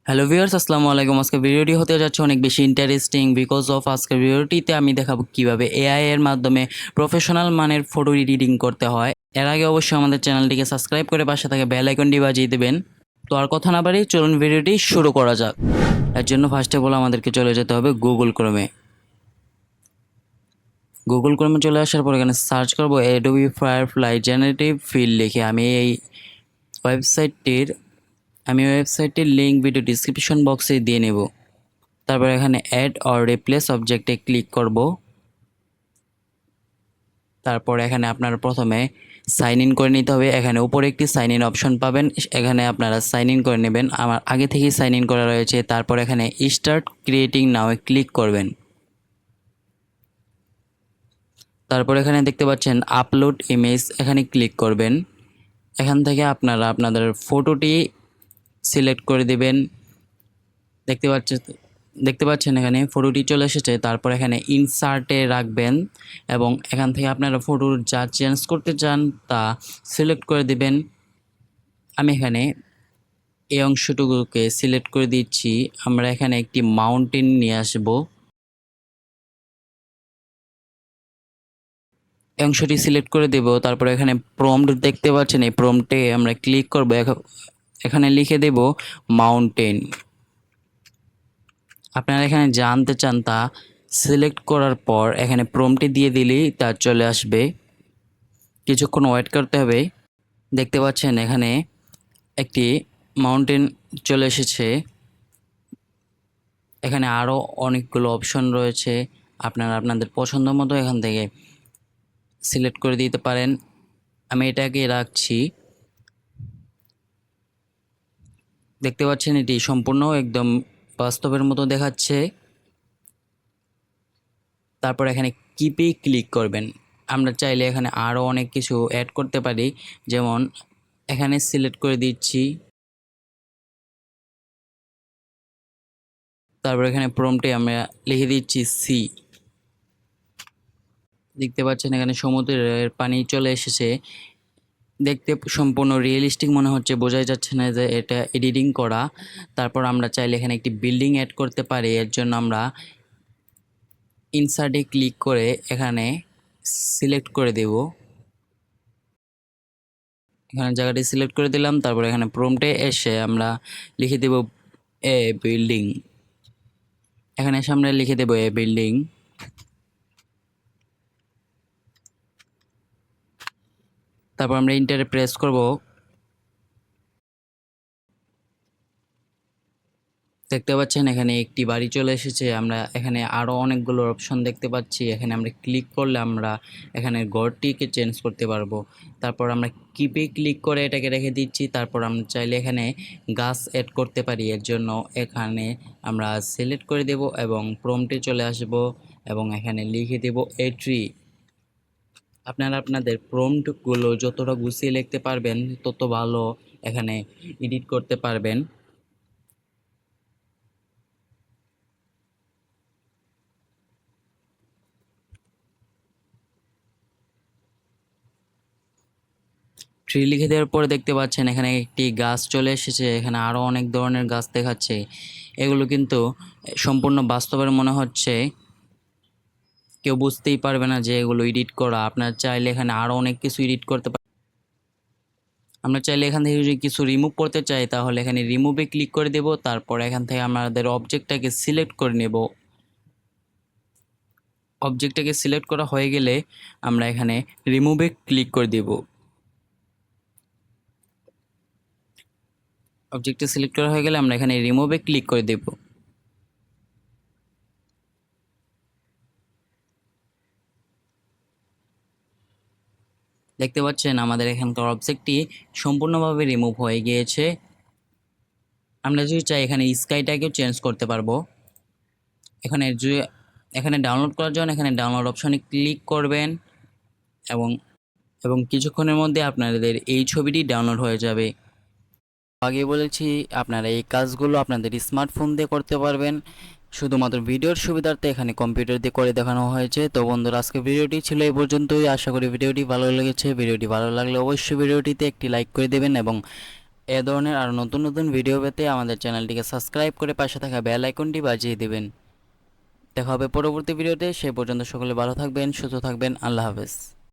Hello viewers, আসসালামু আলাইকুম। আজকে ভিডিওটি হতে যাচ্ছে অনেক বেশি ইন্টারেস্টিং বিকজ অফ আজকের ভিডিওটিতে আমি দেখাবো কিভাবে এআই এর মাধ্যমে প্রফেশনাল মানের ফটো এডিটিং করতে হয়। এর আগে অবশ্যই আমাদের চ্যানেলটিকে সাবস্ক্রাইব করে পাশে থাকা বেল আইকনটি বাজিয়ে দেবেন। তো আর কথা না বাড়িয়ে চলুন ভিডিওটি শুরু করা যাক। এর জন্য ফার্স্ট অফ অল আমাদেরকে চলে যেতে হবে গুগল ক্রোমে। গুগল ক্রোমে চলে আসার পর এখানে সার্চ করব অ্যাডোবি ফায়ারফ্লাই জেনারেটিভ ফিল লিখে। ওয়েবসাইটটির আমি ওয়েবসাইটটির লিঙ্ক ভিডিও ডিসক্রিপশন বক্সে দিয়ে নেব। তারপর এখানে অ্যাড অর রিপ্লেস অবজেক্টে ক্লিক করব। তারপর এখানে আপনারা প্রথমে সাইন ইন করে নিতে হবে। এখানে উপরে একটি সাইন ইন অপশন পাবেন, এখানে আপনারা সাইন ইন করে নেবেন। আমার আগে থেকেই সাইন ইন করা রয়েছে। তারপর এখানে স্টার্ট ক্রিয়েটিং নাও ক্লিক করবেন। তারপর এখানে দেখতে পাচ্ছেন আপলোড ইমেজ, এখানে ক্লিক করবেন। এখান থেকে আপনারা আপনাদের ফটোটি সিলেক্ট করে দিবেন। দেখতে পাচ্ছেন দেখতে পাচ্ছেন এখানে ফটোটি চলে এসেছে। তারপর এখানে ইনসার্টে রাখবেন এবং এখান থেকে আপনারা ফটোর যা চেঞ্জ করতে চান তা সিলেক্ট করে দিবেন। আমি এখানে এই অংশটুকুকে সিলেক্ট করে দিচ্ছি। আমরা এখানে একটি মাউন্টেন নিয়ে আসব। এই অংশটি সিলেক্ট করে দেব। তারপর এখানে প্রম্পট দেখতে পাচ্ছেন, এই প্রম্পটে আমরা ক্লিক করব। এখানে লিখে দেব মাউন্টেন। আপনারা এখানে জানতে চান তা সিলেক্ট করার পর এখানে প্রম্পটে দিয়ে দিলেই তা চলে আসবে। কিছুক্ষণ ওয়েট করতে হবে। দেখতে পাচ্ছেন এখানে একটি মাউন্টেন চলে এসেছে। এখানে আরও অনেকগুলো অপশন রয়েছে, আপনারা আপনাদের পছন্দ মতো এখান থেকে সিলেক্ট করে দিতে পারেন। আমি এটাকে রাখছি। দেখতে পাচ্ছেন এটি সম্পূর্ণ একদম বাস্তবের মতো দেখাচ্ছে। তারপর এখানে কিপে ক্লিক করবেন। আমরা চাইলে এখানে আরও অনেক কিছু অ্যাড করতে পারি, যেমন এখানে সিলেক্ট করে দিচ্ছি। তারপর এখানে প্রম্পটে আমরা লিখে দিচ্ছি সি। দেখতে পাচ্ছেন এখানে সমুদ্রের পানি চলে এসেছে। দেখতে সম্পূর্ণ রিয়েলিস্টিক মনে হচ্ছে, বোঝাই যাচ্ছে না যে এটা এডিটিং করা। তারপর আমরা চাইলে এখানে একটি বিল্ডিং অ্যাড করতে পারি। এর জন্য আমরা ইনসার্টে ক্লিক করে এখানে সিলেক্ট করে দেব। এখানে জায়গাটি সিলেক্ট করে দিলাম। তারপর এখানে প্রম্পটে এসে আমরা লিখে দেব এ বিল্ডিং। এখানে সামনে লিখে দেব এ বিল্ডিং। তারপর আমরা ইন্টারে প্রেস করব। দেখতে পাচ্ছেন এখানে একটি বাড়ি চলে এসেছে। আমরা এখানে আরও অনেকগুলো অপশন দেখতে পাচ্ছি। এখানে আমরা ক্লিক করলে আমরা এখানে ঘরটিকে চেঞ্জ করতে পারবো। তারপর আমরা কিপে ক্লিক করে এটাকে রেখে দিচ্ছি। তারপর আমরা চাইলে এখানে গাছ অ্যাড করতে পারি। এর জন্য এখানে আমরা সিলেক্ট করে দেব এবং প্রম্পটে চলে আসব এবং এখানে লিখে দেব এ ট্রি। আপনারা আপনাদের প্রম্পটগুলো যতটা গুছিয়ে লিখতে পারবেন তত ভালো এখানে এডিট করতে পারবেন। ট্রি লিখে দেওয়ার পরে দেখতে পাচ্ছেন এখানে একটি গাছ চলে এসেছে। এখানে আরও অনেক ধরনের গাছ দেখাচ্ছে। এগুলো কিন্তু সম্পূর্ণ বাস্তবের মনে হচ্ছে, কেউ বুঝতেই পারবে না যে এগুলো এডিট করা। আপনার চাইলে এখানে আরও অনেক কিছু এডিট করতে পারেন। আমরা চাইলে এখান থেকে যদি কিছু রিমুভ করতে চাই তাহলে এখানে রিমুভে ক্লিক করে দেব। তারপর এখান থেকে আমাদের অবজেক্টটাকে সিলেক্ট করে নেব। অবজেক্টটাকে সিলেক্ট করা হয়ে গেলে আমরা এখানে রিমুভে ক্লিক করে দেব। অবজেক্টটা সিলেক্ট করা হয়ে গেলে আমরা এখানে রিমুভে ক্লিক করে দেব। দেখতে পাচ্ছেন আমাদের এখানকার অবজেক্টটি সম্পূর্ণভাবে রিমুভ হয়ে গিয়েছে। আমরা যদি চাই এখানে স্কাইটাকেও চেঞ্জ করতে পারবো। এখানে ডাউনলোড করার জন্য এখানে ডাউনলোড অপশনে ক্লিক করবেন এবং এবং কিছুক্ষণের মধ্যে আপনাদের এই ছবিটি ডাউনলোড হয়ে যাবে। আগে বলেছি আপনারা এই কাজগুলো আপনাদের স্মার্টফোন দিয়ে করতে পারবেন। শুধুমাত্র ভিডিওর সুবিধার্থে এখানে কম্পিউটার দিয়ে করে দেখানো হয়েছে। তো বন্ধুরা, আজকে ভিডিওটি ছিল এই পর্যন্তই। আশা করি ভিডিওটি ভালো লেগেছে। ভিডিওটি ভালো লাগলে অবশ্যই ভিডিওটিতে একটি লাইক করে দেবেন এবং এ ধরনের আরও নতুন নতুন ভিডিও পেতে আমাদের চ্যানেলটিকে সাবস্ক্রাইব করে পাশে থাকা বেল আইকনটি বাজিয়ে দেবেন। দেখা হবে পরবর্তী ভিডিওতে, সেই পর্যন্ত সকলে ভালো থাকবেন, সুস্থ থাকবেন, আল্লাহ হাফেজ।